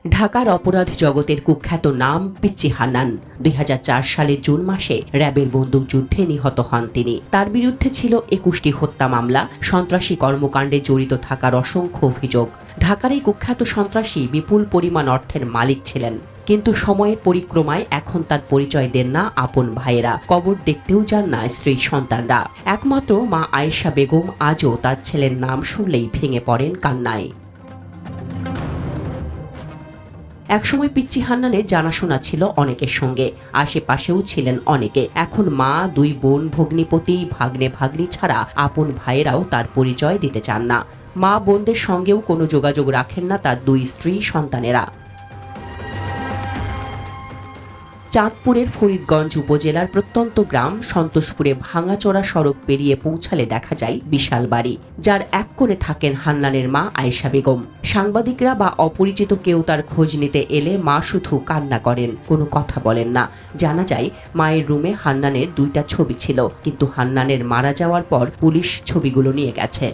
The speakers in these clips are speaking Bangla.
ঢাকার অপরাধ জগতের কুখ্যাত নাম পিচ্চি হান্নান। ২০০৪ সালের জুন মাসে র্যাবের বন্দুকযুদ্ধে নিহত হন তিনি। তার বিরুদ্ধে ছিল ২১টি হত্যা মামলা, সন্ত্রাসী কর্মকাণ্ডে জড়িত থাকার অসংখ্য অভিযোগ। ঢাকার এই কুখ্যাত সন্ত্রাসী বিপুল পরিমাণ অর্থের মালিক ছিলেন, কিন্তু সময়ের পরিক্রমায় এখন তার পরিচয় দেন না আপন ভাইয়েরা, কবর দেখতেও যান না স্ত্রী সন্তানরা। একমাত্র মা আয়েশা বেগম আজও তার ছেলের নাম শুনলেই ভেঙে পড়েন কান্নায়। একসময় পিচ্চি হান্নানের জানাশোনা ছিল অনেকের সঙ্গে, আশেপাশেও ছিলেন অনেকে। এখন মা, দুই বোন, ভগ্নিপতি, ভাগ্নে ভাগ্নি ছাড়া আপন ভাইয়েরাও তার পরিচয় দিতে চান না। মা বোনদের সঙ্গেও কোনো যোগাযোগ রাখেন না তার দুই স্ত্রী সন্তানেরা। চাঁদপুরের ফরিদগঞ্জ উপজেলার প্রত্যন্ত গ্রাম সন্তোষপুরে ভাঙাচোরা সড়ক পেরিয়ে পৌঁছালে দেখা যায় বিশাল বাড়ি, যার এক কোণে থাকেন হান্নানের মা আয়েশা বেগম। সাংবাদিকরা বা অপরিচিত কেউ তার খোঁজ নিতে এলে মা শুধু কান্না করেন, কোনো কথা বলেন না। জানা যায় মায়ের রুমে হান্নানের 2টা ছবি ছিল, কিন্তু হান্নানের মারা যাওয়ার পর পুলিশ ছবিগুলো নিয়ে গেছে।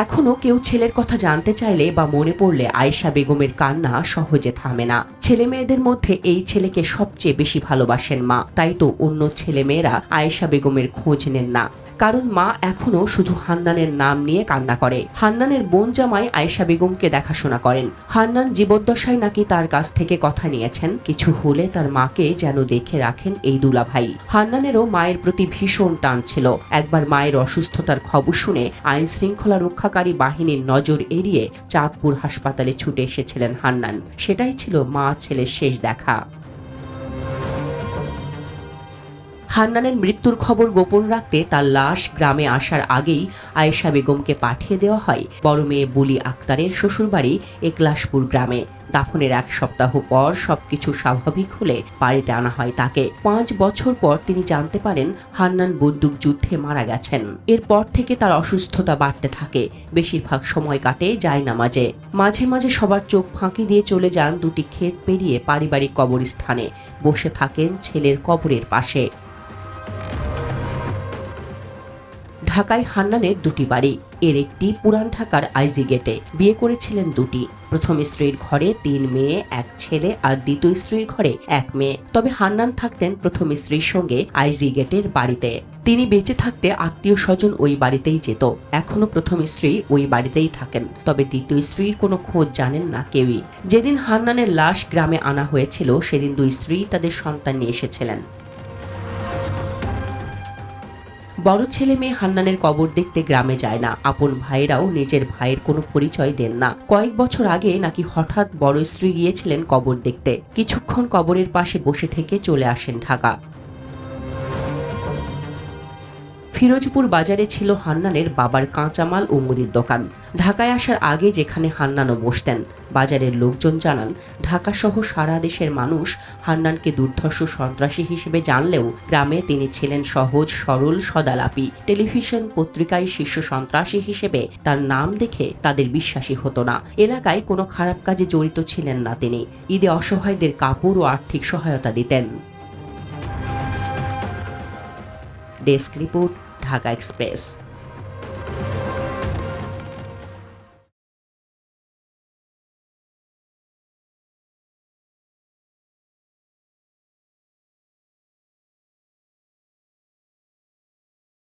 এখনো কেউ ছেলের কথা জানতে চাইলে বা মনে পড়লে আয়েশা বেগমের কান্না সহজে থামে না। ছেলে মেয়েদের মধ্যে এই ছেলেকে সবচেয়ে বেশি ভালোবাসেন মা, তাই তো অন্য ছেলে মেয়েরা আয়েশা বেগমের খোঁজ নেন না, কারণ মা এখনো শুধু হান্নানের নাম নিয়ে কান্না করে। হান্নানের বোন জামাই আয়েশা বেগমকে দেখাশোনা করেন। হান্নান জীবদ্দশায় নাকি তার কাছ থেকে কথা নিয়েছেন, কিছু হলে তার মাকে যেন দেখে রাখেন এই দুলাভাই। হান্নানেরও মায়ের প্রতি ভীষণ টান ছিল। একবার মায়ের অসুস্থতার খবর শুনে আইন শৃঙ্খলা রক্ষাকারী বাহিনীর নজর এড়িয়ে চাঁদপুর হাসপাতালে ছুটে এসেছিলেন হান্নান। সেটাই ছিল মা ছেলের শেষ দেখা। হান্নানের মৃত্যুর খবর গোপন রাখতে তার লাশ গ্রামে আসার আগেই আয়েশা বেগমকে পাঠিয়ে দেওয়া হয় বড় মেয়ে বুলি আক্তারের শ্বশুরবাড়ি একলাশপুর গ্রামে। দাফনের 1 সপ্তাহ পর সবকিছু স্বাভাবিক হলে বাড়িতে আনা হয় তাকে। 5 বছর পর তিনি জানতে পারেন হান্নান বন্দুকযুদ্ধে মারা গেছেন। এরপর থেকে তার অসুস্থতা বাড়তে থাকে। বেশিরভাগ সময় কাটে জায়নামাজে। মাঝে মাঝে সবার চোখ ফাঁকি দিয়ে চলে যান 2টি ক্ষেত পেরিয়ে পারিবারিক কবরস্থানে, বসে থাকেন ছেলের কবরের পাশে। ঢাকায় হান্নানের 2টি বাড়ি, এর একটি পুরান ঢাকার আইজি গেটে। বিয়ে করেছিলেন 2টি। প্রথম স্ত্রীর ঘরে 3 মেয়ে, 1 ছেলে, আর দ্বিতীয় স্ত্রীর ঘরে 1 মেয়ে। তবে হান্নান থাকতেন প্রথম স্ত্রীর সঙ্গে আইজি গেটের বাড়িতে। তিনি বেঁচে থাকতে আত্মীয় স্বজন ওই বাড়িতেই যেত। এখনো প্রথম স্ত্রী ওই বাড়িতেই থাকেন, তবে দ্বিতীয় স্ত্রীর কোনো খোঁজ জানেন না কেউই। যেদিন হান্নানের লাশ গ্রামে আনা হয়েছিল সেদিন 2 স্ত্রী তাদের সন্তান নিয়ে এসেছিলেন। বড় ছেলে মেয়ে হান্নানের কবর দেখতে গ্রামে যায় না। আপন ভাইয়েরাও নিজের ভাইয়ের কোনো পরিচয় দেন না। কয়েক বছর আগে নাকি হঠাৎ বড় স্ত্রী গিয়েছিলেন কবর দেখতে। কিছুক্ষণ কবরের পাশে বসে থেকে চলে আসেন ঢাকা। ফিরোজপুর বাজারে ছিল হান্নানের বাবার কাঁচামাল ও মুদির দোকান। ঢাকায় আসার আগে যেখানে হান্নানও বসতেন। বাজারের লোকজন জানান, ঢাকা সহ সারা দেশের মানুষ হান্নানকে দুর্ধর্ষ সন্ত্রাসী হিসেবে জানলেও গ্রামে তিনি ছিলেন সহজ সরল সদালাপি। টেলিভিশন পত্রিকায় শীর্ষ সন্ত্রাসী হিসেবে তার নাম দেখে তাদের বিশ্বাসী হতো না। এলাকায় কোনো খারাপ কাজে জড়িত ছিলেন না তিনি। ঈদে অসহায়দের কাপড় ও আর্থিক সহায়তা দিতেন। Desk report, Dhaka express.